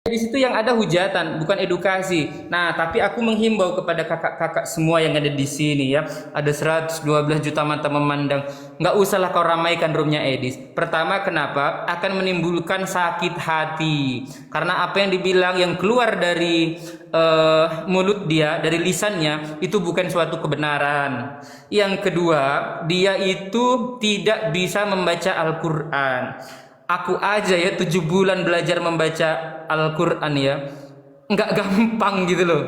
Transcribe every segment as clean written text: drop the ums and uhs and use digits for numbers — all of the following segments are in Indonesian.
di situ yang ada hujatan, bukan edukasi. Nah, tapi aku menghimbau kepada kakak-kakak semua yang ada di sini ya. Ada 112 juta mata memandang. Nggak usahlah kau ramaikan roomnya Edis. Pertama, kenapa? Akan menimbulkan sakit hati. Karena apa yang dibilang, yang keluar dari mulut dia, dari lisannya, itu bukan suatu kebenaran. Yang kedua, dia itu tidak bisa membaca Al-Quran. Aku aja ya 7 bulan belajar membaca Al-Quran ya, nggak gampang gitu loh.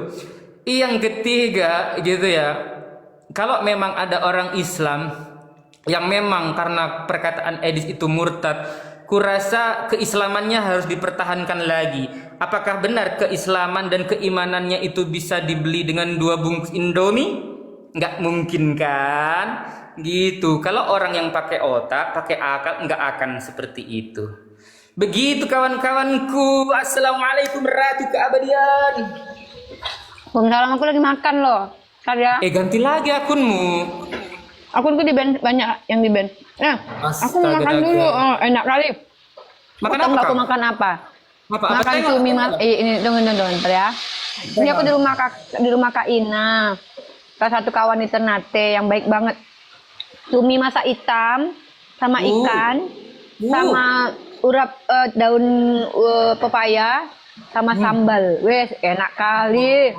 Yang ketiga gitu ya, kalau memang ada orang Islam yang memang karena perkataan Edis itu murtad, kurasa keislamannya harus dipertahankan lagi. Apakah benar keislaman dan keimanannya itu bisa dibeli dengan 2 bungkus Indomie? Nggak mungkin kan? Gitu. Kalau orang yang pakai otak, pakai akal, nggak akan seperti itu. Begitu kawan-kawanku. Assalamualaikum ratu keabadian. Waalaikumsalam, aku lagi makan loh. Ntar ya. Ganti lagi akunmu. Akunku di band banyak yang di band. Aku mau makan dulu. Oh, enak kali. Makan Tahu apa nggak aku kau? makan apa? Apa? Makan Tengok. cumi ini tunggu ntar ya. Ini aku di rumah Kak Ina. Salah satu kawan di Ternate yang baik banget. Cumi masak hitam sama ikan sama urap daun pepaya sama sambal. Wes enak kali.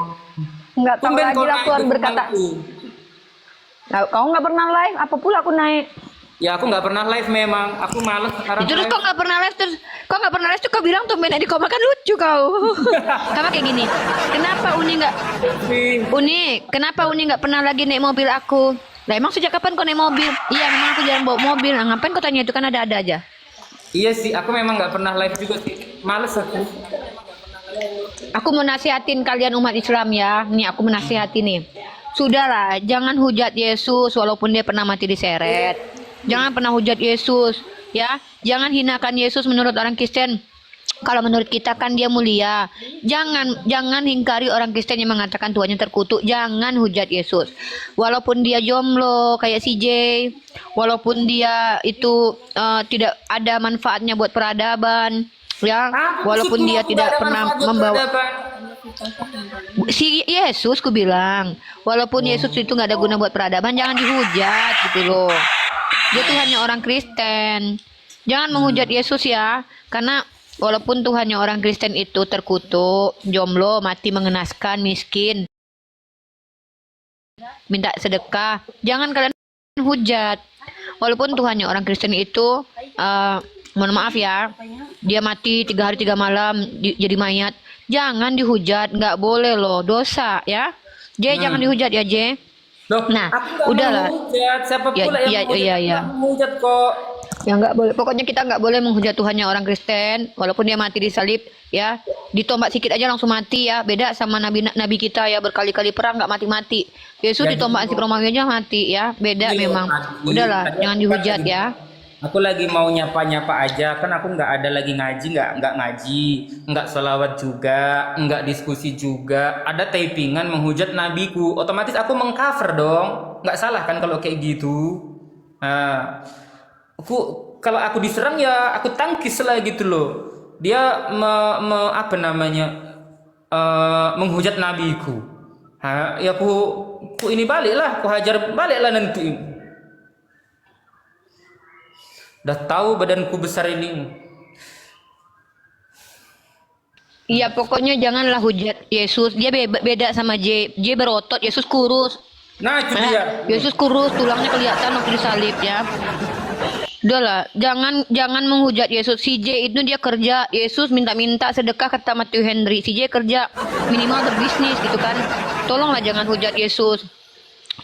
Nggak tahu Tumben lagi kau lah naik keluar di berkata. tempatku. Nah, kau nggak pernah live, apa pula aku naik? Ya aku nggak pernah live memang. Aku males sekarang Terus live. kok nggak pernah live, terus kok nggak pernah live tuh kau bilang tuh main di kau makan lucu kau. Sama kayak gini. Kenapa Uni kenapa Uni nggak pernah lagi naik mobil aku? Lah emang sejak kapan kau naik mobil? Iya memang aku jarang bawa mobil. Nah, ngapain kau tanya itu, kan ada aja. Iya sih, aku memang nggak pernah live juga sih. Males aku. Aku mau nasihatin kalian umat Islam ya. Nih aku menasihati nih. Sudahlah, jangan hujat Yesus walaupun dia pernah mati diseret. Jangan pernah hujat Yesus, ya. Jangan hinakan Yesus menurut orang Kristen. Kalau menurut kita kan dia mulia. Jangan hingkari orang Kristen yang mengatakan Tuhannya terkutuk. Jangan hujat Yesus. Walaupun dia jomblo kayak CJ, walaupun dia itu tidak ada manfaatnya buat peradaban, ya. Walaupun dia tidak pernah membawa si Yesus, ku bilang, walaupun Yesus itu nggak ada guna buat peradaban, jangan dihujat gitu loh. Dia Tuhannya orang Kristen. Jangan menghujat Yesus ya, karena walaupun Tuhannya orang Kristen itu terkutuk, jomblo, mati mengenaskan, miskin, minta sedekah, jangan kalian hujat. Walaupun Tuhannya orang Kristen itu, mohon maaf ya, dia mati 3 hari 3 malam jadi mayat, jangan dihujat, nggak boleh loh, dosa ya. J, jangan dihujat ya J. Loh, Nah, aku nggak udahlah. mau menghujat. Siapa Ya, pula yang iya, menghujat? iya, Aku iya. nggak menghujat kok. Ya nggak boleh. Pokoknya kita nggak boleh menghujat Tuhannya orang Kristen, walaupun dia mati disalib, ya. Ditombak sedikit aja langsung mati ya. Beda sama nabi kita ya, berkali-kali perang nggak mati-mati. Yesus Ya, ditombak si Romawi aja mati ya. Beda Iya, memang. mati. Udahlah, Tapi jangan aku dihujat lagi- ya. Aku lagi mau nyapa-nyapa aja, kan aku nggak ada lagi ngaji, nggak ngaji, nggak sholawat juga, nggak diskusi juga. Ada tapingan menghujat nabiku, otomatis aku mengcover dong. Nggak salah kan kalau kayak gitu. Nah, kalau aku diserang ya aku tangkis lah gitu loh. Dia apa namanya, menghujat nabiku. Ya aku ini balik lah, aku hajar balik lah nanti. Udah tahu badanku besar ini. Iya, pokoknya janganlah hujat Yesus. Dia beda sama J. J berotot, Yesus kurus. Nah itu dia. Yesus kurus, tulangnya kelihatan waktu disalib ya. Udahlah, jangan menghujat Yesus. Si J itu dia kerja, Yesus minta-minta sedekah kata Matthew Henry. Si J kerja, minimal berbisnis gitu kan. Tolonglah jangan hujat Yesus.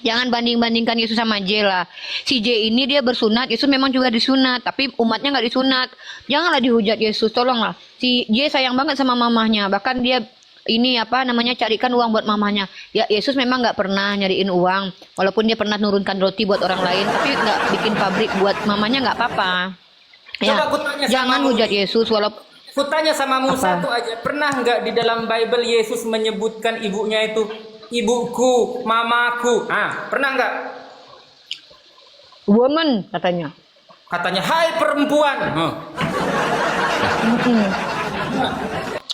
Jangan banding-bandingkan Yesus sama J lah. Si J ini dia bersunat, Yesus memang juga disunat, tapi umatnya nggak disunat. Janganlah dihujat Yesus, tolonglah. Si J sayang banget sama mamahnya, bahkan dia ini apa namanya carikan uang buat mamahnya. Ya Yesus memang nggak pernah nyariin uang, walaupun dia pernah nurunkan roti buat orang lain, tapi nggak bikin pabrik buat mamanya, nggak apa-apa. Ya, Coba aku tanya sama jangan kamu. hujat Yesus walaupun Aku tanya sama mu Apa? satu aja, pernah nggak di dalam Bible Yesus menyebutkan ibunya itu ibuku, mamaku? Pernah nggak? Woman katanya. Katanya, hai perempuan.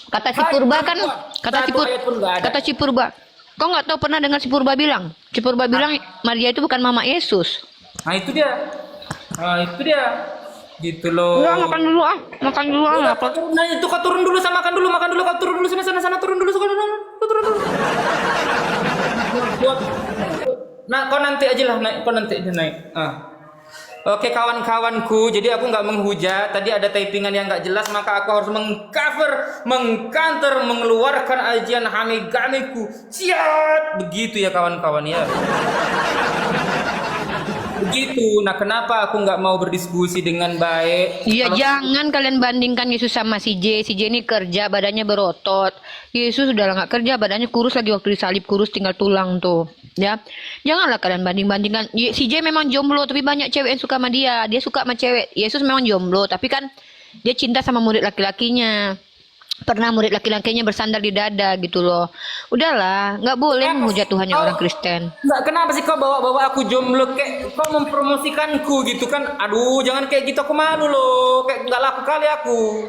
Kata si Purba kan, Satu ayat pun nggak ada. kata si Purba. Kau nggak tahu pernah dengar si Purba bilang? Si Purba bilang Maria itu bukan mama Yesus. Nah itu dia. Nah itu dia. Gitu loh. Udah makan dulu ah, makan dulu ah. Lapar. Nah itu kau turun dulu sama makan dulu kau turun dulu sana turun dulu kau turun dulu. Nah kau nanti aja lah naik, kau nanti aja naik. Oke kawan-kawanku, jadi aku nggak menghujat. Tadi ada typingan yang nggak jelas, maka aku harus mengcover, mengkanter, mengeluarkan ajian hamigamiku. Siap, begitu ya kawan-kawan ya. Begitu. Nah kenapa aku nggak mau berdiskusi dengan baik? Iya, jangan kalian bandingkan Yesus sama si J. Si J ini kerja, badannya berotot. Yesus sudah nggak kerja, badannya kurus lagi waktu disalib, kurus tinggal tulang tuh. Ya, janganlah kalian banding-bandingkan. Si J memang jomblo, tapi banyak cewek yang suka sama dia. Dia suka sama cewek. Yesus memang jomblo, tapi kan dia cinta sama murid laki-lakinya. Pernah murid laki-lakinya bersandar di dada gitu loh. Udahlah, nggak boleh menghujat Tuhannya orang Kristen. Nggak, kenapa sih kau bawa-bawa aku jomblo, kayak kau mempromosikanku gitu kan? Aduh, jangan kayak gitu, aku malu loh, kayak nggak laku kali aku.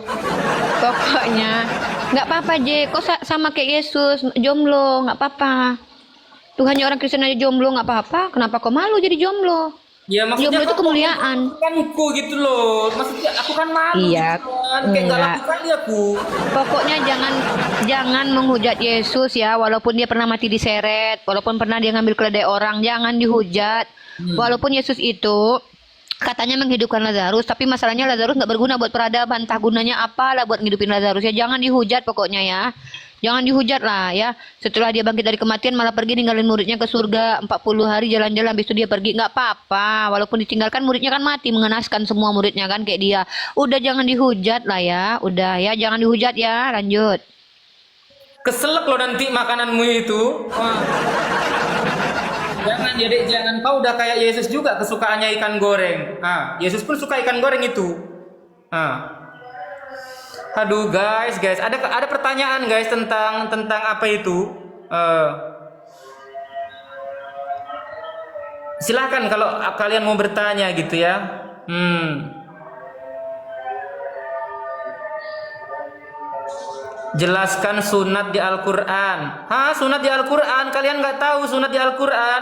Pokoknya nggak apa-apa J. Kok sama kayak Yesus jomblo, nggak apa-apa. Tuhannya orang Kristen aja jomblo nggak apa-apa. Kenapa kau malu jadi jomblo? Ya maksudnya Jomblo itu kemuliaan. Kanku gitu loh, maksudnya aku kan malu. Iya, gitu kan. Kayak nggak laku kali aku. Pokoknya jangan menghujat Yesus ya, walaupun dia pernah mati diseret, walaupun pernah dia ngambil keledai orang, jangan dihujat. Walaupun Yesus itu katanya menghidupkan Lazarus, tapi masalahnya Lazarus nggak berguna buat peradaban. Entah gunanya apalah buat ngidupin Lazarus ya. Jangan dihujat pokoknya ya. Jangan dihujat lah ya. Setelah dia bangkit dari kematian malah pergi ninggalin muridnya ke surga 40 hari jalan-jalan, habis itu dia pergi. Nggak apa-apa. Walaupun ditinggalkan muridnya kan mati, mengenaskan semua muridnya kan kayak dia. Udah jangan dihujat lah ya. Udah ya, jangan dihujat ya. Lanjut. Keselak loh nanti makananmu itu. Wah. Jangan jadi jangan, kau udah kayak Yesus juga kesukaannya ikan goreng. Yesus pun suka ikan goreng itu. Aduh guys, ada pertanyaan guys tentang apa itu? Silahkan kalau kalian mau bertanya gitu ya. Jelaskan sunat di Al-Quran. Sunat di Al-Quran? Kalian nggak tahu sunat di Al-Quran?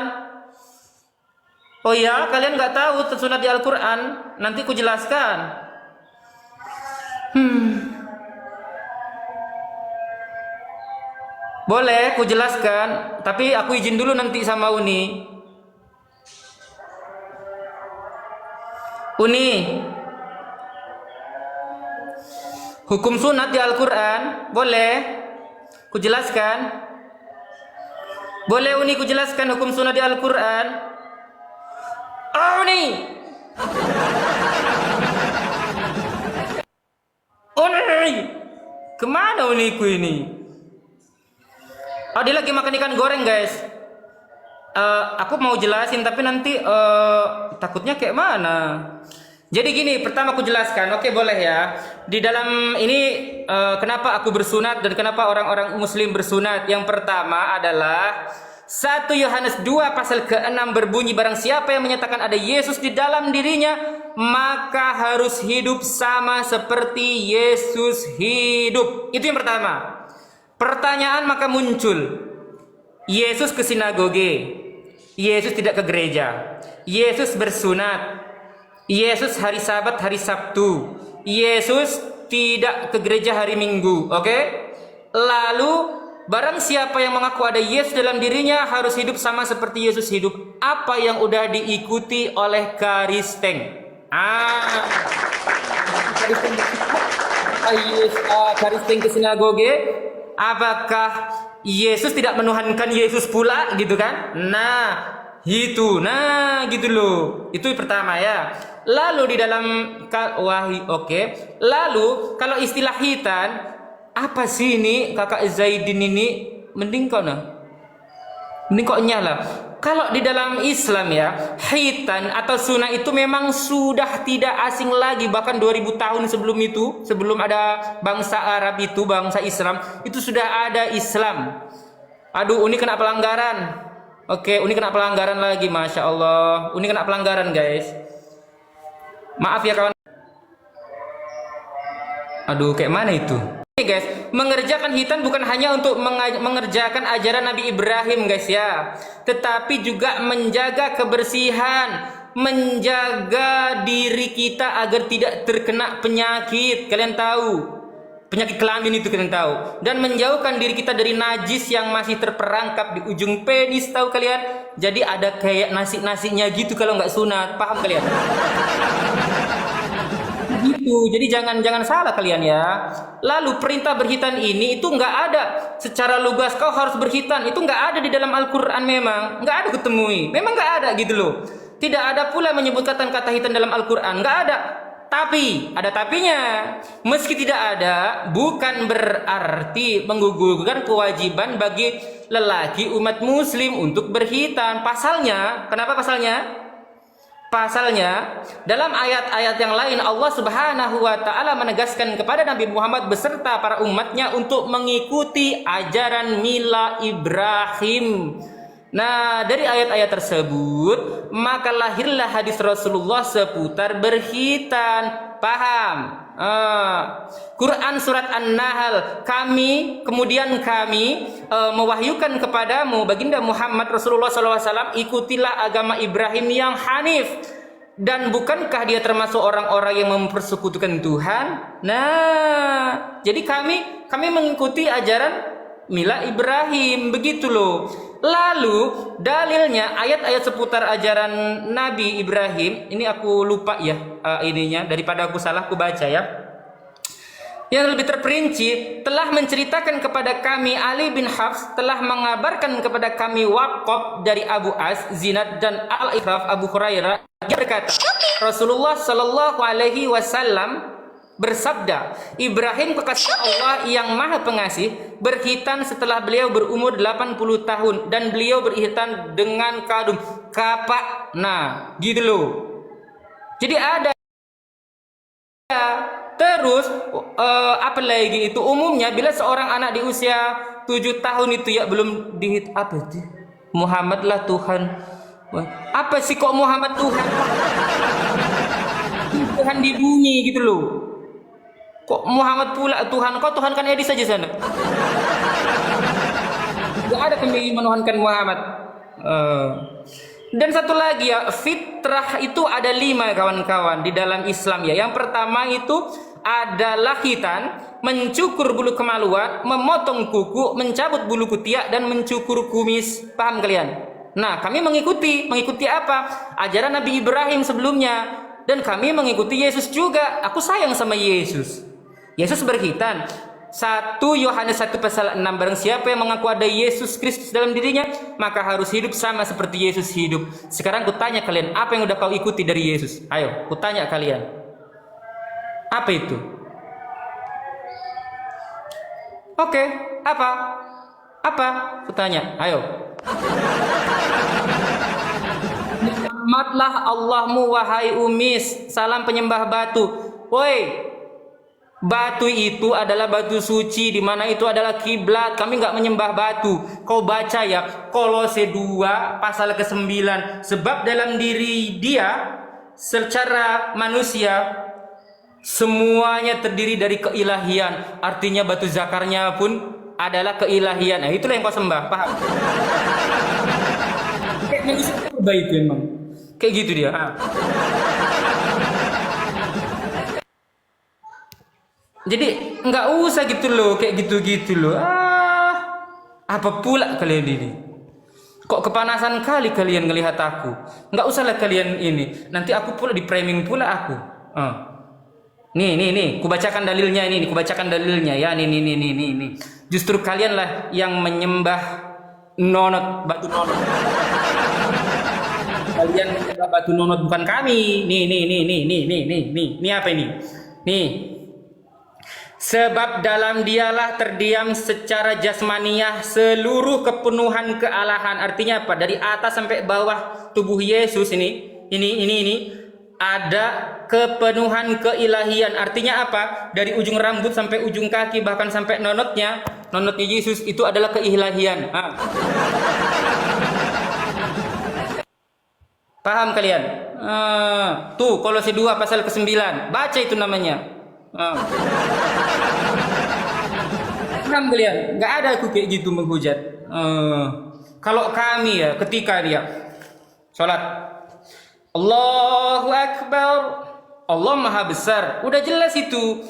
Oh ya, kalian nggak tahu sunat di Al-Quran? Nanti ku jelaskan. Boleh, ku jelaskan. Tapi aku izin dulu nanti sama Uni. Uni, hukum sunat di Al-Quran, boleh? Ku jelaskan. Boleh Uni, ku jelaskan hukum sunat di Al-Quran. Uni! Uni! Kemana Uniku ini? Dia lagi makan ikan goreng guys. Aku mau jelasin tapi nanti takutnya kayak mana. Jadi gini, pertama aku jelaskan, oke boleh ya. Di dalam ini kenapa aku bersunat dan kenapa orang-orang muslim bersunat. Yang pertama adalah 1 Yohanes 2 pasal ke-6 berbunyi, barang siapa yang menyatakan ada Yesus di dalam dirinya, maka harus hidup sama seperti Yesus hidup. Itu yang pertama. Pertanyaan maka muncul, Yesus ke sinagoge, Yesus tidak ke gereja, Yesus bersunat, Yesus hari Sabat, hari Sabtu, Yesus tidak ke gereja hari Minggu, oke? Lalu barang siapa yang mengaku ada Yesus dalam dirinya harus hidup sama seperti Yesus hidup. Apa yang udah diikuti oleh Karisteng? Karisteng ke sinagoge. Apakah Yesus tidak menuhankan Yesus pula gitu kan? Gitu loh. Itu pertama ya. Lalu di dalam Lalu kalau istilah hitan, apa sih ini Kakak Zaidin ini? Mending kau nyala. Kalau di dalam Islam ya, hitan atau sunnah itu memang sudah tidak asing lagi. Bahkan 2000 tahun sebelum itu, sebelum ada bangsa Arab itu, bangsa Islam, itu sudah ada Islam. Aduh, Uni kena pelanggaran. Oke, Uni kena pelanggaran lagi, Masya Allah. Uni kena pelanggaran guys. Maaf ya kawan. Aduh, kayak mana itu? guys, mengerjakan khitan bukan hanya untuk mengerjakan ajaran Nabi Ibrahim guys ya, tetapi juga menjaga kebersihan, menjaga diri kita agar tidak terkena penyakit. Kalian tahu, penyakit kelamin itu kalian tahu, dan menjauhkan diri kita dari najis yang masih terperangkap di ujung penis, tahu kalian? Jadi ada kayak nasi-nasinya gitu kalau nggak sunat, paham kalian? Gitu. Jadi jangan salah kalian ya. Lalu perintah berkhitan ini itu nggak ada secara lugas kau harus berkhitan, itu nggak ada di dalam Al-Quran, memang nggak ada ketemui, memang nggak ada gitu loh. Tidak ada pula menyebut kata khitan dalam Al-Quran, nggak ada. Tapi ada tapinya. Meski tidak ada, bukan berarti menggugurkan kewajiban bagi lelaki umat muslim untuk berkhitan. Pasalnya, kenapa pasalnya? Pasalnya, dalam ayat-ayat yang lain Allah Subhanahu wa taala menegaskan kepada Nabi Muhammad beserta para umatnya untuk mengikuti ajaran mila Ibrahim. Nah, dari ayat-ayat tersebut maka lahirlah hadis Rasulullah seputar berkhitan. Paham? Quran surat An-Nahl, kami mewahyukan kepadamu baginda Muhammad Rasulullah SAW, ikutilah agama Ibrahim yang hanif. Dan bukankah dia termasuk orang-orang yang mempersekutukan Tuhan? Nah, jadi kami mengikuti ajaran mila Ibrahim, begitu loh. Lalu dalilnya ayat-ayat seputar ajaran Nabi Ibrahim ini aku lupa ya, ininya, daripada aku salah aku baca ya. Yang lebih terperinci telah menceritakan kepada kami Ali bin Hafs telah mengabarkan kepada kami Waqaf dari Abu As, Zinad dan Al-Ikraf Abu Hurairah. Dia berkata, Rasulullah Shallallahu Alaihi Wasallam bersabda, Ibrahim kekasih Allah yang maha pengasih berkhitan setelah beliau berumur 80 tahun dan beliau berkhitan dengan kadum kapak. Nah, gitu loh. Jadi ada. Terus apa lagi itu, umumnya bila seorang anak di usia 7 tahun itu ya belum apa itu? Muhammad lah Tuhan. Apa sih kok Muhammad Tuhan? Tuhan di bumi gitu loh. Kok Muhammad pula Tuhan? Kau Tuhan kan Edis saja sana. Gak ada kami menuhankan Muhammad. Dan satu lagi ya, fitrah itu ada 5 kawan-kawan di dalam Islam ya. Yang pertama itu adalah khitan, mencukur bulu kemaluan, memotong kuku, mencabut bulu ketiak dan mencukur kumis. Paham kalian? Nah, kami mengikuti apa? Ajaran Nabi Ibrahim sebelumnya, dan kami mengikuti Yesus juga. Aku sayang sama Yesus. Yesus berkhitan. 1 Yohanes 1 pasal 6, barang siapa yang mengaku ada Yesus Kristus dalam dirinya, maka harus hidup sama seperti Yesus hidup. Sekarang kutanya kalian, apa yang udah kau ikuti dari Yesus? Ayo, kutanya kalian. Apa itu? Oke, apa? Apa? Kutanya, ayo. Nikmatlah Allahmu wahai umis, salam penyembah batu. Woi, batu itu adalah batu suci, di mana itu adalah kiblat. Kami nggak menyembah batu. Kau baca ya Kolose 2 pasal ke-9. Sebab dalam diri dia secara manusia semuanya terdiri dari keilahian. Artinya batu zakarnya pun adalah keilahian. Nah, itulah yang kau sembah, paham? Kayak manusia baik memang. Kayak gitu dia. Jadi nggak usah gitu loh, kayak gitu-gitu loh. Apa pula kalian ini? Kok kepanasan kali kalian ngelihat aku? Nggak usahlah kalian ini. Nanti aku pula di framing pula aku. Nih, kubacakan dalilnya ini, kubacakan dalilnya ya. Nih. Justru kalianlah yang menyembah nonot, batu nonot. Kalian menyembah batu nonot, bukan kami. Nih. Nih apa ini? Nih. Sebab dalam dialah terdiam secara jasmaniah seluruh kepenuhan kealahan. Artinya apa? Dari atas sampai bawah tubuh Yesus ini ada kepenuhan keilahian. Artinya apa? Dari ujung rambut sampai ujung kaki, bahkan sampai nonotnya Yesus itu adalah keilahian. Paham kalian? Tuh Kolose 2 pasal ke-9. Baca itu namanya. Paham kalian? Nggak ada aku kayak gitu menghujat. Kalau kami ya, ketika dia sholat, Allahu Akbar, Allah Maha Besar, udah jelas itu.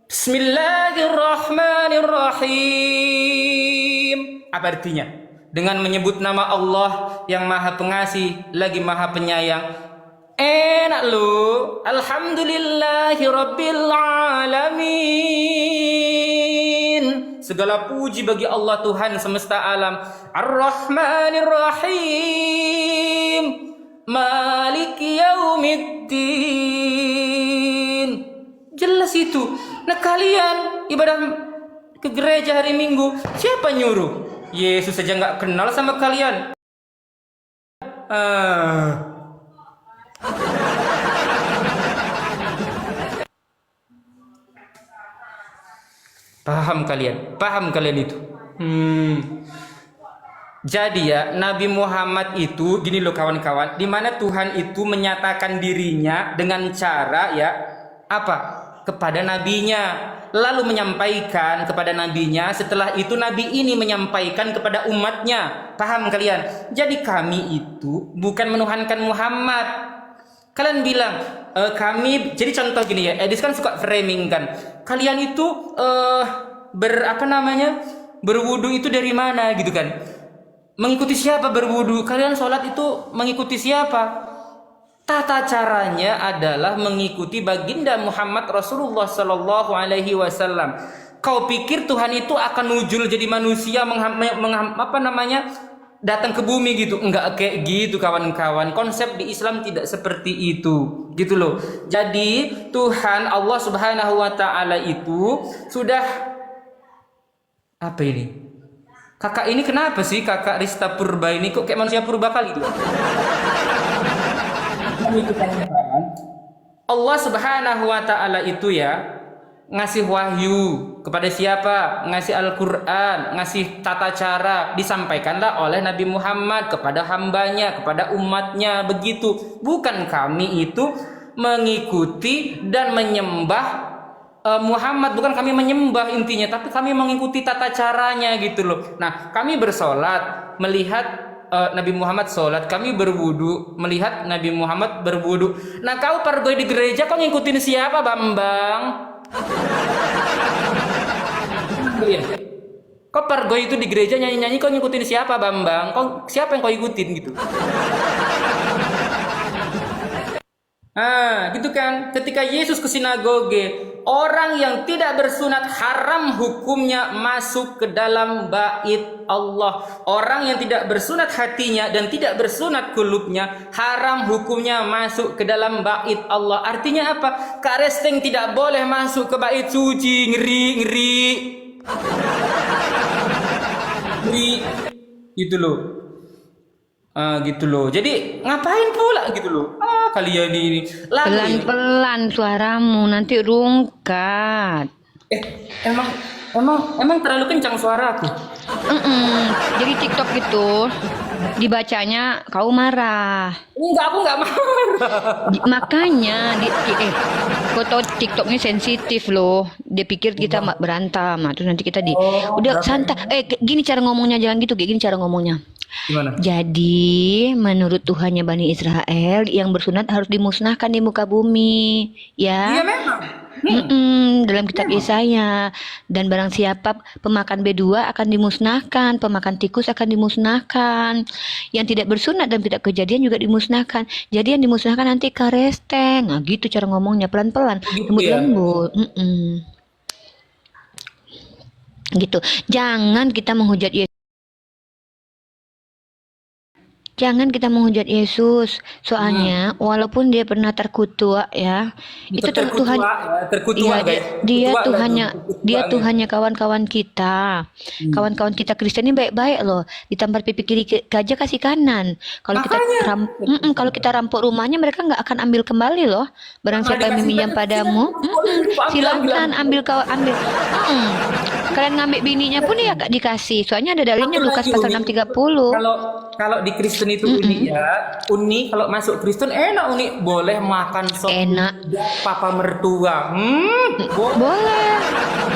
Bismillahirrahmanirrahim. Apa artinya? Dengan menyebut nama Allah yang Maha Pengasih lagi Maha Penyayang. Enak lo. Alhamdulillahi Rabbil Alamin. Segala puji bagi Allah Tuhan semesta alam. Ar-Rahmanir-Rahim. Maliki Yaumiddin. Jelas itu. Nah kalian ibadah ke gereja hari Minggu, siapa nyuruh? Yesus saja nggak kenal sama kalian. Paham kalian? Paham kalian itu? Jadi ya, Nabi Muhammad itu gini loh kawan-kawan, di mana Tuhan itu menyatakan dirinya dengan cara ya apa? Kepada nabinya, lalu menyampaikan kepada nabinya, setelah itu nabi ini menyampaikan kepada umatnya. Paham kalian? Jadi kami itu bukan menuhankan Muhammad. Kalian bilang kami, jadi contoh gini ya, Edis kan suka framing kan. Kalian itu berwudu itu dari mana gitu kan? Mengikuti siapa berwudu? Kalian sholat itu mengikuti siapa? Tata caranya adalah mengikuti baginda Muhammad Rasulullah Sallallahu Alaihi Wasallam. Kau pikir Tuhan itu akan nujul jadi manusia datang ke bumi gitu? Enggak kayak gitu kawan-kawan. Konsep di Islam tidak seperti itu, gitu loh. Jadi Tuhan Allah Subhanahu Wa Taala itu sudah apa ini? Kakak ini kenapa sih kakak Rista Purba ini kok kayak manusia purba kali itu? Allah Subhanahu Wa Taala itu ya ngasih wahyu kepada siapa? Ngasih Al-Quran, ngasih tata cara, disampaikanlah oleh Nabi Muhammad kepada hambanya, kepada umatnya, begitu. Bukan kami itu mengikuti dan menyembah Muhammad, bukan kami menyembah intinya, tapi kami mengikuti tata caranya gitu loh. Nah, kami bersolat melihat Nabi Muhammad sholat, kami berwudu melihat Nabi Muhammad berwudu. Nah kau pergi di gereja kau ngikutin siapa Bambang? Kau pergi itu di gereja nyanyi-nyanyi kau ngikutin siapa Bambang? Siapa yang kau ikutin gitu? Gitu kan. Ketika Yesus ke sinagoge, orang yang tidak bersunat haram hukumnya masuk ke dalam bait Allah. Orang yang tidak bersunat hatinya dan tidak bersunat kulubnya haram hukumnya masuk ke dalam bait Allah. Artinya apa? Kak Resteng tidak boleh masuk ke bait suci. Ngeri. Gitu loh. Gitu loh. Jadi ngapain pula gitu loh? Kalian ini Pelan-pelan suaramu nanti rungkat. Emang terlalu kencang suaraku. Jadi TikTok itu dibacanya kau marah. Enggak, aku enggak marah. Makanya kau tahu TikTok ini sensitif loh. Dia pikir kita berantem, terus nanti kita udah santai. Gini cara ngomongnya, jangan gitu. Gini cara ngomongnya. Gimana? Jadi menurut Tuhannya Bani Israel yang bersunat harus dimusnahkan di muka bumi, ya. Iya memang. Dalam kitab Yesaya, dan barang siapa pemakan B2 akan dimusnahkan, pemakan tikus akan dimusnahkan, yang tidak bersunat dan tidak kejadian juga dimusnahkan. Jadi yang dimusnahkan nanti karesteng. Nah gitu cara ngomongnya, pelan-pelan, lembut-lembut. Gitu. Jangan kita menghujat Yesus. Jangan kita menghujat Yesus, soalnya walaupun dia pernah terkutuk ya, itu Tuhan, dia Tuhannya kawan-kawan kita, kawan-kawan kita Kristen ini baik-baik loh. Ditampar pipi kiri gajah kasih kanan. Kalau kita rampok rumahnya, mereka nggak akan ambil kembali loh. Barang siapa yang meminjam padamu, silakan ambil. Kalian ngambil bininya pun ya gak dikasih. Soalnya ada dalilnya Lukas pasal 6:30. Kalau di Kristen itu Uni kalau masuk Kristen enak Uni boleh makan sop enak papa mertua. Boleh.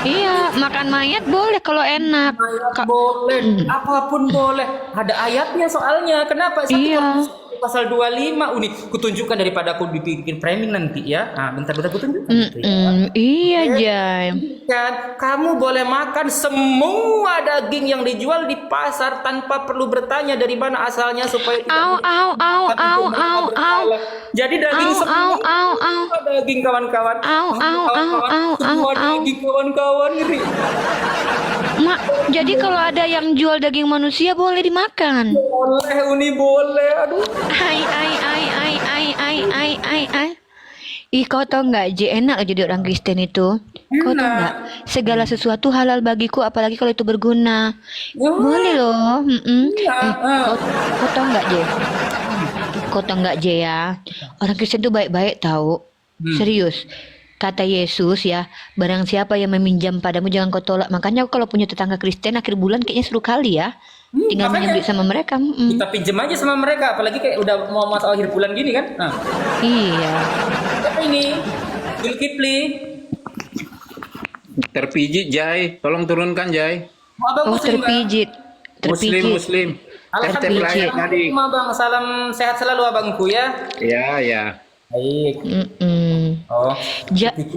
Iya, makan mayat boleh kalau enak. Boleh, apapun boleh. Ada ayatnya soalnya. Kenapa? Satu Iya. Korintus pasal 25 uni. Kutunjukkan daripada aku dibikin framing nanti ya. Nah, bentar-bentar kutunjukkan. Gitu ya. Iya, Jay. Kan, kamu boleh makan semua daging yang dijual di pasar tanpa perlu bertanya dari mana asalnya supaya tidak Au, au, au, au, au, au. Jadi daging Au, semua au, au, au. daging kawan-kawan. Au, au, au, au, Semua au, au. daging kawan-kawan ngeri. Mak, jadi kalau ada yang jual daging manusia boleh dimakan. Boleh Uni boleh. Aduh. Ai, ai, ai, ai, ai, ai, ai, ai, ai. Ih, kau tau nggak, J, enak jadi orang Kristen itu. Kau tau nggak, segala sesuatu halal bagiku, apalagi kalau itu berguna. Boleh loh. Kau tau nggak, J? Kau tau nggak, J ya? Orang Kristen tuh baik-baik tahu. Serius. Kata Yesus ya, barang siapa yang meminjam padamu jangan kau tolak. Makanya kalau punya tetangga Kristen akhir bulan kayaknya seru kali ya. Tinggal Makanya minjem duit sama mereka. kita pinjem aja sama mereka, apalagi kayak udah mau masuk akhir bulan gini kan. Nah, Iya. apa ini? Zulkifli. Terpijit Jai, tolong turunkan Jai. Abang Oh, Muslim, Bang. terpijit. Muslim. RT Alhamdulillah. pelayan tadi. Bang, salam sehat selalu abangku ya. Ya, ya. Baik. Mm-mm. Oh,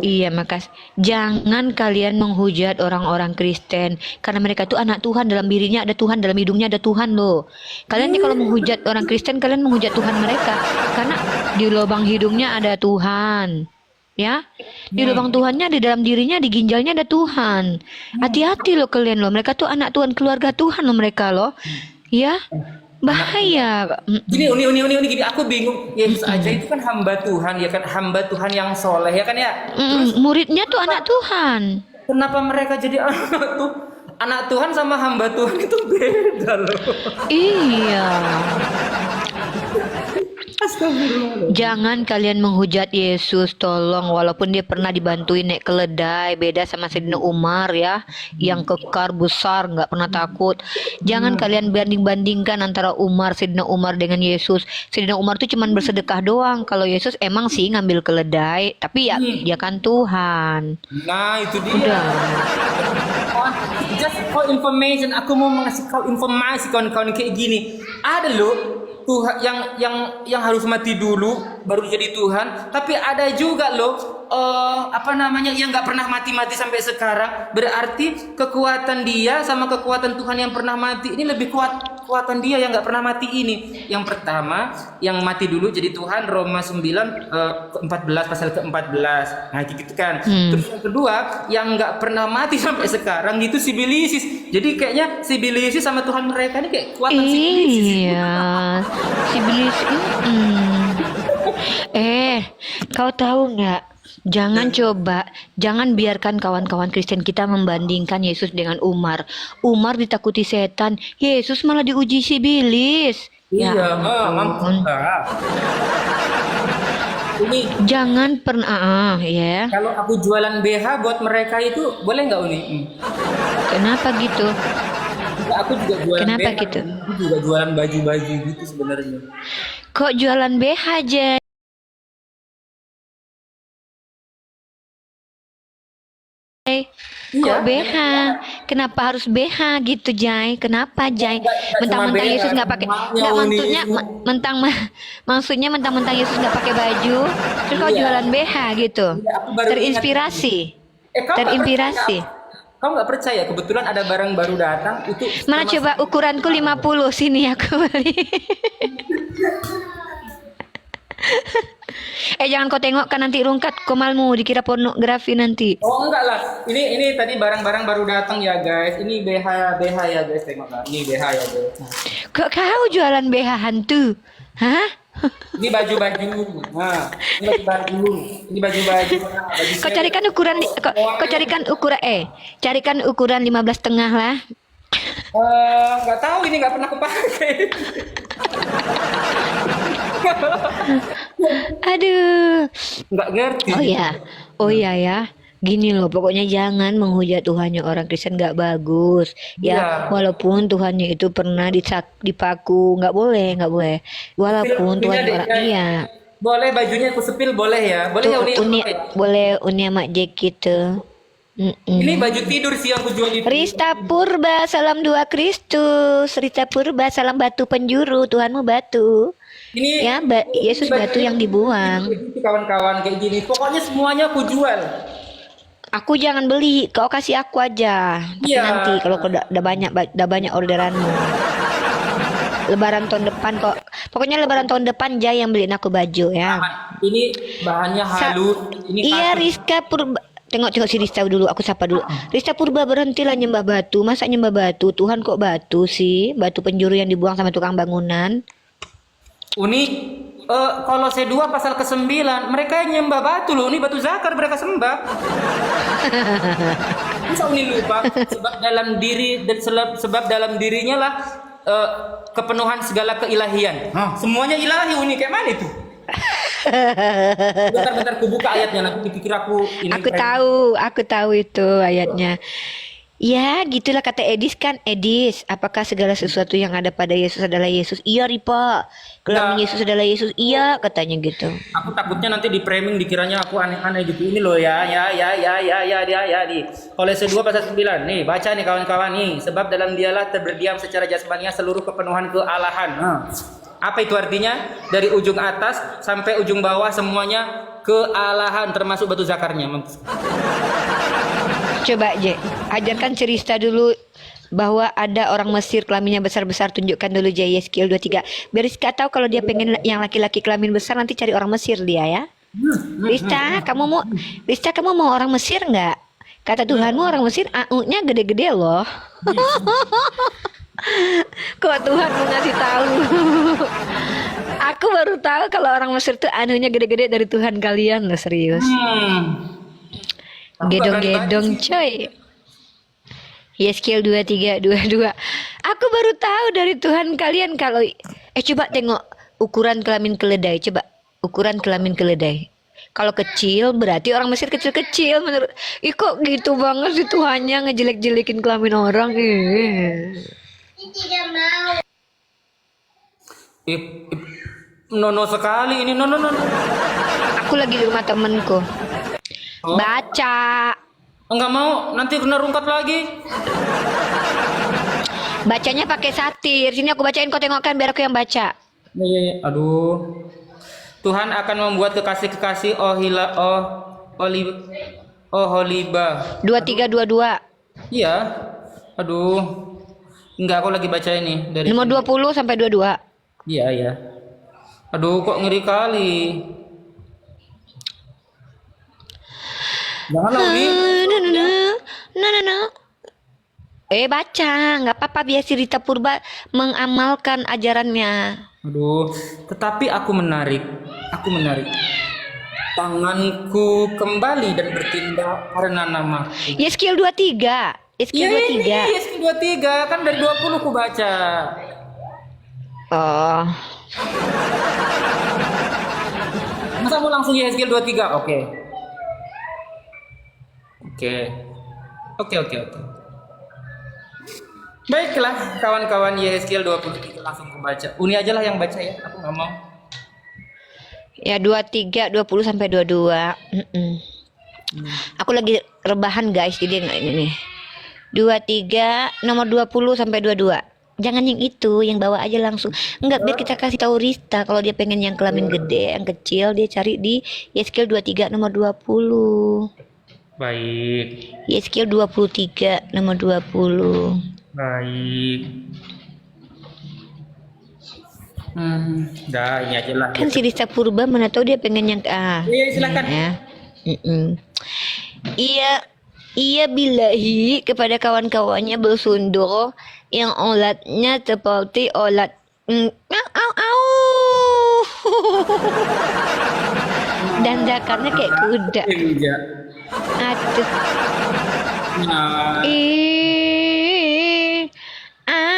Iya, makasih. Jangan kalian menghujat orang-orang Kristen karena mereka itu anak Tuhan, dalam dirinya ada Tuhan, dalam hidungnya ada Tuhan loh. Kalian nih kalau menghujat orang Kristen, kalian menghujat Tuhan mereka karena di lubang hidungnya ada Tuhan. Ya, di lubang Tuhannya, di dalam dirinya, di ginjalnya ada Tuhan. Hati-hati loh kalian loh. Mereka tuh anak Tuhan, keluarga Tuhan loh mereka loh. Ya, bahaya. gini uni gini, aku bingung. Yesus aja itu kan hamba Tuhan ya kan, hamba Tuhan yang soleh ya kan ya. Muridnya tuh anak Tuhan. Kenapa mereka jadi anak Tuhan sama hamba Tuhan itu beda loh. Iya. Jangan kalian menghujat Yesus, tolong. Walaupun dia pernah dibantuin naik keledai, beda sama Sayyidina Umar ya, yang kekar besar, nggak pernah takut. Jangan kalian banding-bandingkan antara Sayyidina Umar dengan Yesus. Sayyidina Umar tuh cuman bersedekah doang. Kalau Yesus emang sih ngambil keledai, tapi ya dia kan Tuhan. Nah, itu dia. Udah. Just for information, aku mau ngasih kau informasi kawan-kawan kayak gini. Ada loh Tuhan yang harus mati dulu baru jadi Tuhan, tapi ada juga loh yang nggak pernah mati sampai sekarang. Berarti kekuatan dia sama kekuatan Tuhan yang pernah mati ini lebih kuat, kekuatan dia yang nggak pernah mati ini. Yang pertama yang mati dulu jadi Tuhan, Roma 9 14 pasal ke-14. Nah gitu kan. Terus yang kedua yang nggak pernah mati sampai sekarang itu Sibilisis. Jadi kayaknya Sibilisis sama Tuhan mereka ini kayak kekuatan Sibilisis. Iya, Sibilis. Kau tahu nggak? Jangan biarkan kawan-kawan Kristen kita membandingkan Yesus dengan Umar. Umar ditakuti setan, Yesus malah diuji Sibilis. Iya, ampun. Ini Jangan pernah, ya. kalau aku jualan BH buat mereka itu boleh nggak Uni? Kenapa gitu? Aku juga jualan Kenapa BH, gitu? aku juga jualan baju-baju gitu sebenarnya. Kok jualan BH aja? Kok BH? Kenapa harus BH gitu, Jai? Kenapa, Jai? Mentang-mentang BH, Yesus nggak pakai, nggak maksudnya maksudnya mentang-mentang Yesus nggak pakai baju, terus kau jualan BH gitu? aku baru Terinspirasi, kau nggak terinspirasi. Kau nggak percaya? Kebetulan ada barang baru datang itu. Mana coba ukuranku 50, sini aku beli. Jangan kau tengok kan nanti rungkat komalmu dikira pornografi nanti. Oh enggak lah, ini tadi barang-barang baru datang ya guys. Ini BH ya guys, tengoklah. Ini BH ya guys. Kok kau jualan BH hantu? Hah? Ini baju-baju. Nah, ini baju-baju. Ini baju-baju. Kau carikan ukuran kau carikan ukuran 15,5 lah. Nggak tahu, ini nggak pernah aku pakai. Aduh. Nggak ngerti. Oh iya ya. Gini loh, pokoknya jangan menghujat Tuhannya orang Kristen, nggak bagus. Ya, walaupun Tuhannya itu pernah dipaku, nggak boleh. Walaupun Tuhan orang, iya. Boleh bajunya aku sepil boleh ya. Boleh ya Uni. Boleh Uni sama Jack gitu. Ini baju tidur sih yang aku jual itu. Rista Purba, salam 2 Kristus. Rista Purba, salam batu penjuru. Tuhanmu batu. Ini Ya, Yesus batu yang dibuang. kawan-kawan kayak gini. Pokoknya semuanya aku jual. Aku jangan beli, kau kasih aku aja. Tapi Iya. nanti kalau kau udah banyak orderanmu. Lebaran tahun depan kok. Pokoknya lebaran tahun depan Jai yang beliin aku baju ya. Ini bahannya halus. Ini Iya, kasut. Rizka Purba. Tengok si Rizka dulu, aku sapa dulu. Rizka Purba, berhentilah nyembah batu. Masa nyembah batu? Tuhan kok batu sih? Batu penjuru yang dibuang sama tukang bangunan. Unik. Kolose 2 pasal ke-9. Mereka yang nyembah batu loh. Ini batu zakar mereka sembah. Bisa Uni lupa sebab dalam dirinya lah kepenuhan segala keilahian. Semuanya ilahi Uni, kayak mana itu? Bentar ku buka ayatnya, nanti dipikir aku ini. Aku tahu itu ayatnya. Ya, gitulah kata Edis kan. Edis, apakah segala sesuatu yang ada pada Yesus adalah Yesus? Iya, Ripa. Kelamin Yesus adalah Yesus. Iya, katanya gitu. Aku takutnya nanti di framing dikiranya aku aneh-aneh gitu. Ini loh ya di Kolose 2 pasal 9. Nih, baca nih kawan-kawan nih. Sebab dalam dialah terberdiam secara jasmania seluruh kepenuhan kealahan. Apa itu artinya? Dari ujung atas sampai ujung bawah semuanya kealahan termasuk batu zakarnya. Coba Je, ajarkan cerita dulu bahwa ada orang Mesir kelaminnya besar-besar. Tunjukkan dulu Je, Yeskiel 23. Biar Rizka tahu kalau dia pengen yang laki-laki kelamin besar, nanti cari orang Mesir dia ya. Rizka, kamu mau orang Mesir nggak? Kata Tuhanmu orang Mesir AU-nya gede-gede loh. Kok Tuhan mau ngasih tahu? Aku baru tahu kalau orang Mesir tuh anunya gede-gede dari Tuhan kalian loh, serius. Gedong-gedong coy. Yeskiel 23:22. Aku baru tahu dari Tuhan kalian kalau coba tengok ukuran kelamin keledai. Coba ukuran kelamin keledai. Kalau kecil berarti orang Mesir kecil-kecil menurut. Kok gitu banget sih Tuhannya ngejelek-jelekin kelamin orang. Nono sekali ini. No. Aku lagi di rumah temenku. Baca. Enggak mau, nanti kena rungkat lagi. Bacanya pakai satir. Sini aku bacain, kau tengokkan biar aku yang baca. Iya. Aduh. Tuhan akan membuat kekasih-kekasih Oholiba. 23:22. Iya. Aduh. Enggak, aku lagi baca ini dari Nomor 20 sampai 22. Iya. Aduh, kok ngeri kali. Janganlah Umi. Baca, nggak apa-apa biar si Rita Purba mengamalkan ajarannya. Aduh, tetapi aku menarik. Tanganku kembali dan bertindak karena nama. Yeskiel 23. Yeskiel 23. Iya, Yeskiel 23 kan dari 20 ku baca. Oh. Masa mau langsung Yeskiel 23? Oke. Baiklah, kawan-kawan, Yeskiel 23 langsung ku baca. Uni aja lah yang baca ya, aku nggak mau. Ya 23, 20 sampai 22. Aku lagi rebahan guys, jadi nggak ini nih. 23 nomor 20 sampai 22. Jangan yang itu, yang bawa aja langsung. Enggak, biar kita kasih tahu Rista kalau dia pengen yang kelamin gede, yang kecil dia cari di Yeskiel 23 nomor 20. Baik. Yeskiel 23 nomor 20. Baik. Dah ini aja lah. Kan si Rista Purba mana tahu dia pengen yang Iya, silakan. Ya. Ia bilahi kepada kawan-kawannya bersundur yang olatnya seperti olat dan zakarnya kayak kuda. Iya. Aduh. Nah, Au.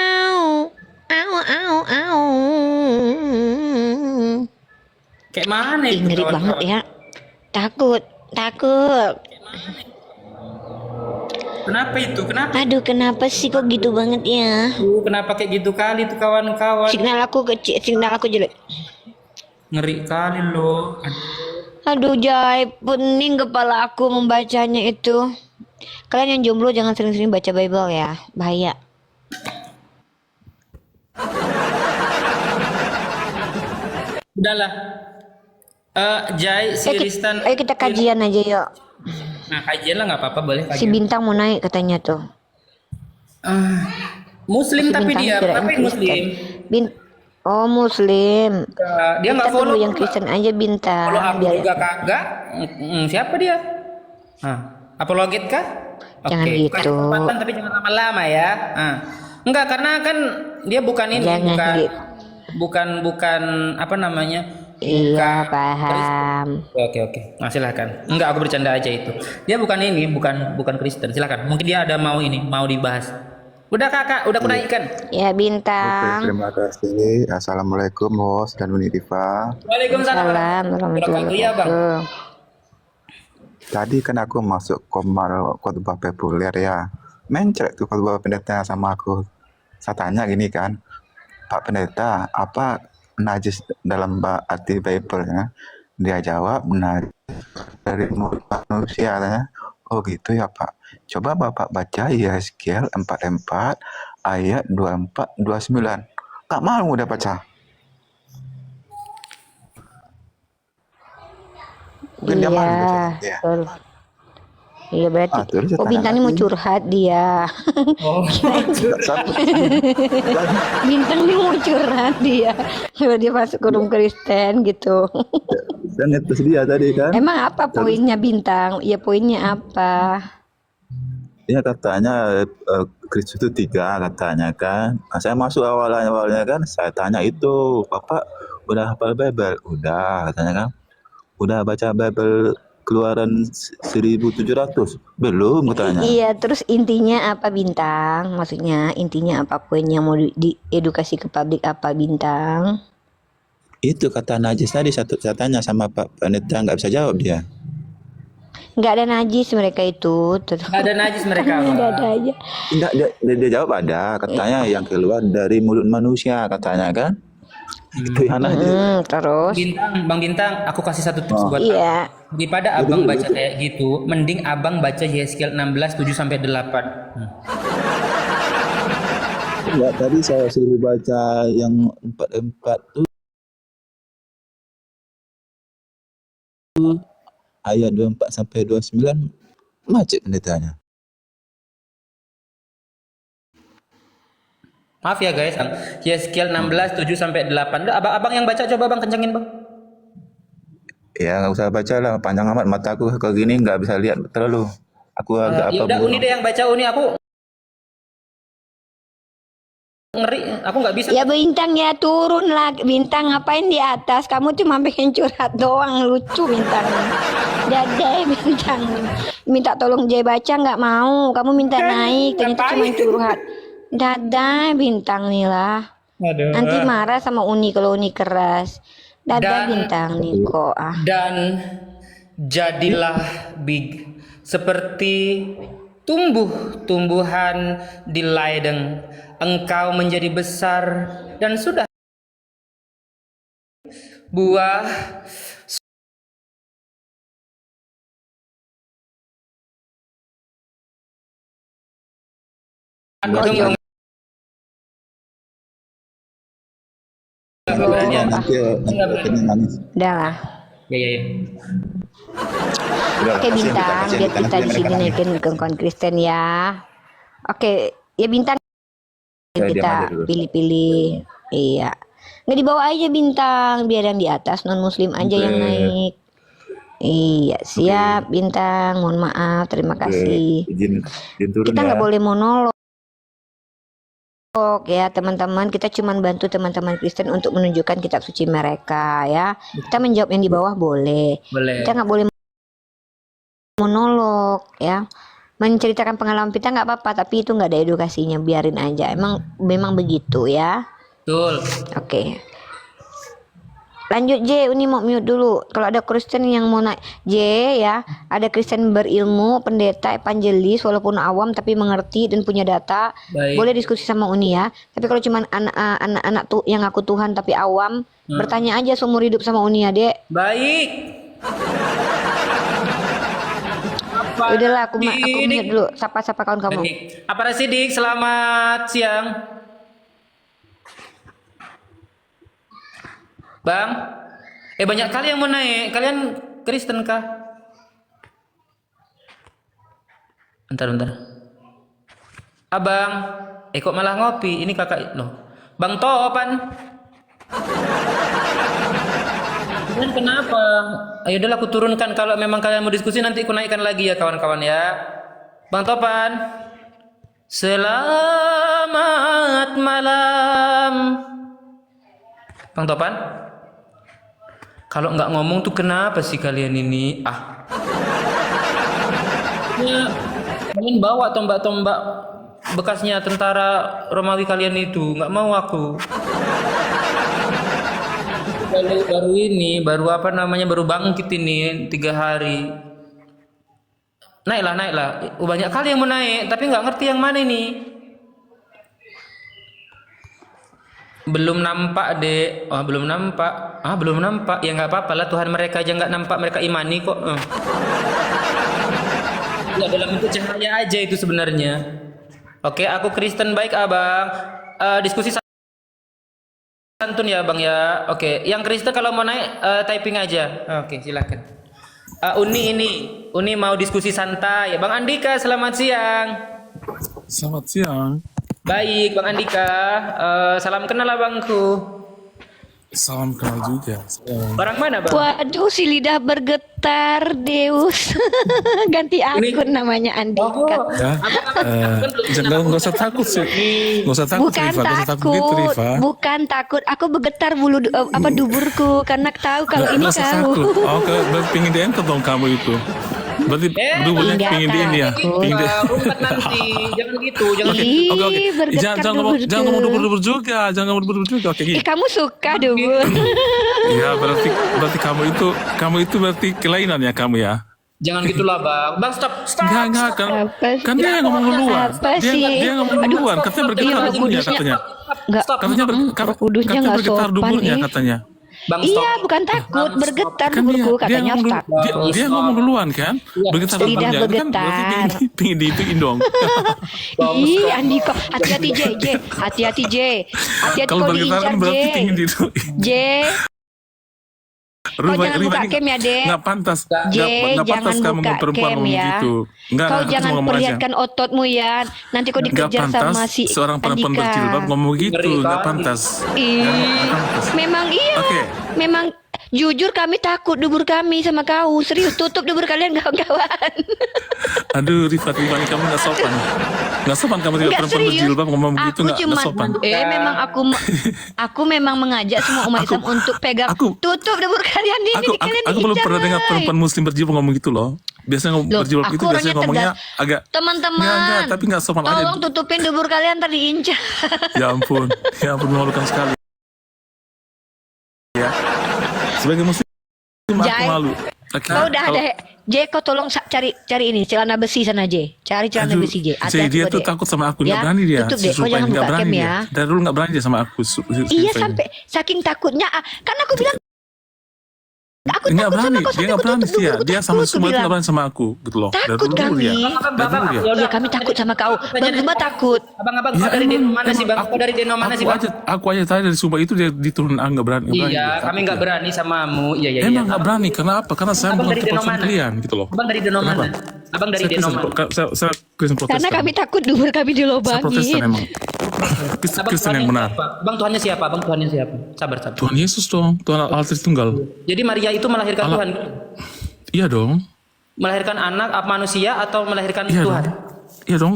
kayak mana itu? Ngeri banget ya. Takut. Kenapa itu? Kenapa? Aduh, kenapa sih kok gitu banget ya? Kenapa kayak gitu kali tuh kawan-kawan? Signal aku kecil, signal aku jelek. Ngeri kali loh. Aduh, Jai, pening kepala aku membacanya itu. Kalian yang jomblo jangan sering-sering baca Bible ya, bahaya. Udahlah. Jai, si Ristan. Ayo kita kajian aja yuk. Nah, kajian lah nggak apa-apa, boleh Si kajian. Bintang mau naik katanya tuh. Muslim Si tapi Bintang dia, kirain tapi Kristen. Muslim. Oh Muslim. Dia nggak Kita follow. tunggu yang Kristen aja Bintang. Kalau aku Biar juga kagak. Siapa dia? Apologet kah? Jangan Oke, gitu. kasih kesempatan tapi jangan lama-lama ya. Enggak, karena kan dia bukan ini, Jangan bukan gitu. bukan apa namanya? Iya paham. Oke. Nah, silakan. Enggak, aku bercanda aja itu. Dia bukan ini, bukan Kristen. Silakan. Mungkin dia ada mau dibahas. Udah kakak, udah aku naikkan. Ya Oke, Bintang. terima kasih. Assalamualaikum, host dan Unidiva. Waalaikumsalam. Salam warahmatullahi Iya, Bang. wabarakatuh. Tadi kan aku masuk komar khotbah populer ya. Mencret tuh khotbah pendeta sama aku. Saya tanya gini kan, Pak Pendeta, apa najis dalam arti Bible-nya? Dia jawab, najis dari mulut manusia. Tanya. Oh gitu ya Pak. Coba Bapak baca Yeskiel 44 ayat 24-29. Tak mau udah baca. Mungkin dia malu baca. Iya, Iya. betul. Iya berarti. Terus saya Oh tanya Bintang ini mau lagi. curhat dia. Oh, Bintang ini mau curhat dia. Kalau dia masuk ke room Kristen gitu. Dan itu dia tadi kan. Emang apa poinnya Bintang? Ya poinnya apa? Dia katanya Kristus itu 3 katanya kan. Nah, saya masuk awalnya kan, saya tanya itu, Bapak udah hafal Bible? Udah katanya kan. Udah baca Bible Keluaran 1700? Belum katanya. Iya, terus intinya apa Bintang? Maksudnya intinya apa poinnya mau diedukasi ke publik apa Bintang? Itu kata najis tadi saya tanya sama Pak Pendeta, nggak bisa jawab dia. Nggak ada najis mereka itu. Terus nggak ada najis mereka. nggak ada aja. Enggak, dia jawab ada, katanya yang keluar dari mulut manusia katanya kan. Itu yang najis. Terus Bang Bintang, aku kasih satu tips buat iya. daripada abang baca kayak gitu, mending abang baca Yeskiel 16 7-8. Ya, tadi saya suruh baca yang 44 tuh ayat 24 sampai 29 macet pendetanya. Maaf ya guys, Yeskiel 16 7-8. Udah, abang yang baca, coba bang kencengin bang. Ya nggak usah baca lah, panjang amat, mataku kayak gini nggak bisa lihat terlalu. Aku agak Ya apa udah, belum. Uni deh yang baca, Uni. Aku ngeri, aku nggak bisa. Ya Bintang ya turun lah. Bintang ngapain di atas? Kamu cuma pengen curhat doang, lucu Bintang. Dadai Bintang. Minta tolong Jay baca nggak mau. Kamu minta naik, ternyata cuma curhat. Dadai Bintang nih lah. Aduh. Nanti marah sama Uni kalau Uni keras. Dadah Bintang nih kok. Dan jadilah big seperti tumbuhan di ladang. Engkau menjadi besar dan sudah buah Nanti akhirnya nangis. Udah lah. Ya. Udah, Oke kasihan Bintang, kasihan biar kita nanti di sini mereka nangis. naikin ke kawan Kristen ya. Oke, ya Bintang Saya diam kita aja dulu. pilih-pilih. Iya. Nggak dibawa aja Bintang, biar yang di atas non Muslim aja yang Oke. naik. Iya, siap Bintang. Mohon maaf, terima kasih. Izin turun Kita ya. nggak boleh monolog ya teman-teman. Kita cuma bantu teman-teman Kristen untuk menunjukkan kitab suci mereka ya. Kita menjawab yang di bawah boleh. Boleh. Kita nggak boleh monolog ya. Menceritakan pengalaman kita nggak apa-apa, tapi itu nggak ada edukasinya, biarin aja. Memang begitu ya. Betul. Oke. Lanjut J, Uni mau mute dulu. Kalau ada Kristen yang mau naik J ya, ada Kristen berilmu, pendeta, evangelis, walaupun awam tapi mengerti dan punya data, Baik. boleh diskusi sama Uni ya. Tapi kalau cuma anak-anak tuh yang aku Tuhan tapi awam, bertanya aja seumur hidup sama Uni ya, Dek. Baik. Udahlah, aku Sidik. mute dulu. Sapa-sapa kawan kamu. Sidik. Apa Sidik? Selamat siang. Bang, banyak kali yang mau naik. Kalian Kristen kah? Bentar. Abang, kok malah ngopi? Ini kakak loh. Bang Topan. Dan kenapa? Ayo udahlah aku turunkan, kalau memang kalian mau diskusi nanti aku naikkan lagi ya kawan-kawan ya. Bang Topan. Selamat malam. Bang Topan. Kalau nggak ngomong tuh kenapa sih kalian ini? Ya, kalian bawa tombak-tombak bekasnya tentara Romawi kalian itu. Nggak mau aku. Baru ini, baru bangkit ini 3 hari. Naiklah. Banyak kali yang mau naik, tapi nggak ngerti yang mana ini. Belum nampak dek. Belum nampak. Ya nggak apa-apa lah, Tuhan mereka aja nggak nampak, mereka imani kok. Ya dalam bentuk cahaya aja itu sebenarnya. Oke, aku Kristen baik abang. Diskusi santun ya bang ya. Oke, yang Kristen kalau mau naik typing aja. Oke, silakan. Uni mau diskusi santai. Bang Andika, selamat siang. Selamat siang. Baik, Bang Andika. Salam kenal abangku. Salam kenal juga. Orang mana bang? Waduh, si lidah bergetar, Deus. Ganti akun namanya Andika. Ya, jangan nggak usah takut sih. Nggak usah takut, Bukan Rifa. Nggak usah takut gitu, Rifa. bukan takut. Aku bergetar bulu duburku karena tahu kalau ini Nggak usah kamu. takut. Berarti pingin diangkat dong kamu itu. Berarti duburnya enggak, pingin di ini ya. Pingin di. Rumput nanti. Jangan gitu. Jangan gitu. Ih, Oke. bergetar Jangan ngomong dubur juga. Oke, gini. kamu suka dubur. Iya, berarti kamu itu berarti kelainan ya kamu ya. Jangan gitulah bang. Bang stop. Enggak Apa sih? kan dia yang ngomong duluan. Apa sih? Dia ngomong duluan. Katanya bergetar Iya, duburnya kudusnya. katanya. Enggak. Katanya Kudusnya nggak bergetar sopan duburnya nih. katanya. Bang stop. Iya, bukan takut, bergetar Kan duburku katanya ngomong stop. dia ngomong duluan kan, bergetar Lidah duburnya. Itu kan berarti bergetar. pingin diituin dong. Ih, Andika, hati-hati J. Hati-hati Kalau kau bergetar diincar kan berarti J. pingin diituin. J. Kau jangan buka cam ya, Dek. Nggak pantas. J, Nggak pantas jangan kamu buka mau perempuan cam ngomong ya. gitu. Nggak, Kau aku jangan cuma ngomong aja. perlihatkan ototmu ya. Nanti kau Nggak dikejar sama pantas si seorang perempuan Andika. berjilbab ngomong gitu. Ngeri, Nggak Bang. pantas. Ih, memang iya. Oke. Memang jujur kami takut dubur kami sama kau. Serius, tutup dubur kalian kawan-kawan. Aduh, Rifat, ini kamu nggak sopan. Nggak sopan kamu tidak Enggak, perempuan serius. berjilbab ngomong begitu, Aku nggak sopan. memang aku memang mengajak semua umat Islam untuk pegang tutup dubur kalian ini. Aku belum pernah dengar perempuan muslim berjilbab ngomong gitu loh. Biasanya Loh, berjilbab aku itu biasanya orangnya ngomongnya tegas. agak Teman-teman, Enggak, tapi nggak sopan aja. tolong tutupin dubur kalian tadi incar. Ya ampun, memalukan sekali. Ya, sebagai muslim aku Jai, malu. Oke, Kau udah kalau- ada J, kau tolong cari ini celana besi sana J. Cari celana Aduh, besi J. Jadi dia tuh takut sama aku, nggak Ya, berani dia. tutup deh, kau jangan Nggak buka berani cam dia. ya. Dari dulu nggak berani dia sama aku. Iya, sampai saking takutnya. Kan aku bilang aku Nggak takut berani, sama kau dia sampai nggak kau berani tutup sih ya. dubur, Dia aku sama takut, semua itu bilang. nggak berani sama aku, gitu loh. Dari Takut dulu kami. dia. Dari dulu dia. Iya, kami takut sama kau. Bang Zuma takut. Abang-abang Ya, kau dari emang- deno mana sih bang? emang Kau dari deno mana sih bang? Aku aja tadi dari Sumba itu dia diturun nggak berani. nggak berani Iya, dia. kami nggak berani samamu. Iya. Emang nggak berani, karena apa? Karena saya Abang bukan dari deno kepercayaan mana? kalian, gitu loh. Abang dari deno Kenapa? mana? Abang dari Saya deno Kristen, mana? saya Kristen Protestan. Karena kami takut dubur kami Saya Protestan dilobangi. emang. Kristen yang benar. Bang Tuhannya siapa? Bang Tuhannya siapa? Sabar. Tuhan Yesus dong, Tuhan Allah Tritunggal. Jadi Maria itu melahirkan Allah. Tuhan. Iya dong. Melahirkan anak manusia atau melahirkan Iya Tuhan? dong. Iya dong.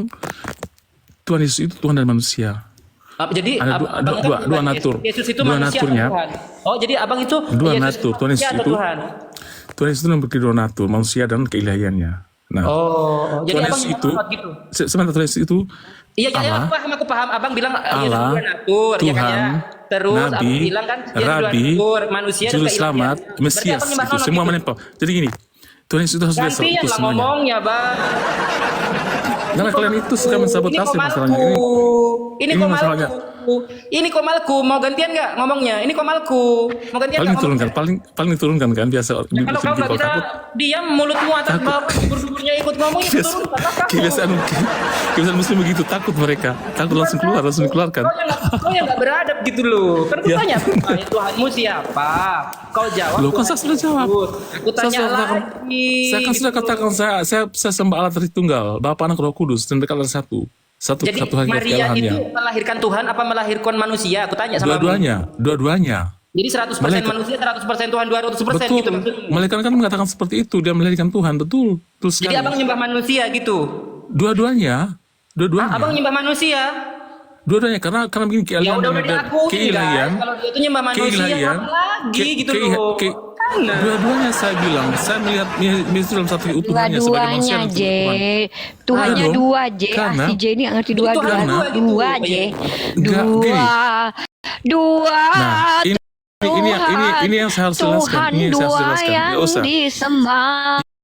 Tuhan Yesus itu Tuhan dan manusia. Jadi Ada abang kan dua bukan natur. Yesus itu Dua manusia atau naturnya. Tuhan? Oh, jadi abang itu Dua Yesus natur. Tuhan manusia Yesus atau itu Tuhan? Tuhan Yesus itu memiliki dua natur, manusia dan keilahiannya. Nah, Oh, jadi Tuhan abang Yesus itu gitu. sebenarnya Tuhan Yesus itu Iya, Allah, aku paham. Abang bilang Yesus Allah, dua natur, ya kan Tuhan, ya. Terus Nabi, abang bilang kan Yesus dua Rabi, natur, manusia dan Juru keilahian. Selamat, Berarti Mesias, abang nyembah itu nono semua gitu. menempel. Jadi gini, Tuhan Yesus itu harus biasa Gantian itu lah semuanya. ngomongnya, Bang. Karena kalian itu suka mensabotase Ini masalahnya. komalku. Ini Ini komalku. masalahnya. Ini komalku, mau gantian nggak ngomongnya? Ini komalku, mau gantian Paling nggak ngomongnya? diturunkan, paling diturunkan kan biasa. Ya, kalau kau nggak bisa takut. diam, mulutmu atas bawah, dubur-duburnya ikut ngomong, ya turun. Kebiasaan muslim begitu, takut mereka, takut langsung dikeluarkan. Kau yang nggak beradab gitu loh. Kan aku Ya. tanya, Tuhanmu siapa? Kau jawab. Loh, kan saya sudah jawab. Aku tanya Saya lagi. sudah katakan saya sembah Allah Tritunggal, Bapa, Anak, Roh Kudus, dan mereka adalah satu Jadi hakikat Maria itu kealahannya. melahirkan Tuhan apa melahirkan manusia? Aku tanya sama Dua-duanya. Jadi 100% manusia, 100% Tuhan, 200% Betul. gitu maksudnya. Malaikat kan mengatakan seperti itu, dia melahirkan Tuhan, betul sekali. Jadi abang nyembah manusia gitu. Dua-duanya. Abang nyembah manusia. Dua-duanya karena begini Ya udah diakui keilahian. guys. Kalau dia itu nyembah manusia Keilahian. apa lagi gitu loh. Mana? Dua-duanya saya bilang, saya melihat itu dalam satu keutuhannya sebagai manusia Dua-duanya, dan J. Tuhan. Tuhannya Karena- dua, J. karena- Si J ini nggak ngerti dua-dua. Karena- Dua, J. Enggak, gini. Dua. Nah, ini yang saya harus jelaskan. Tuhan Ini yang saya harus dua jelaskan. yang Nggak usah. disembah.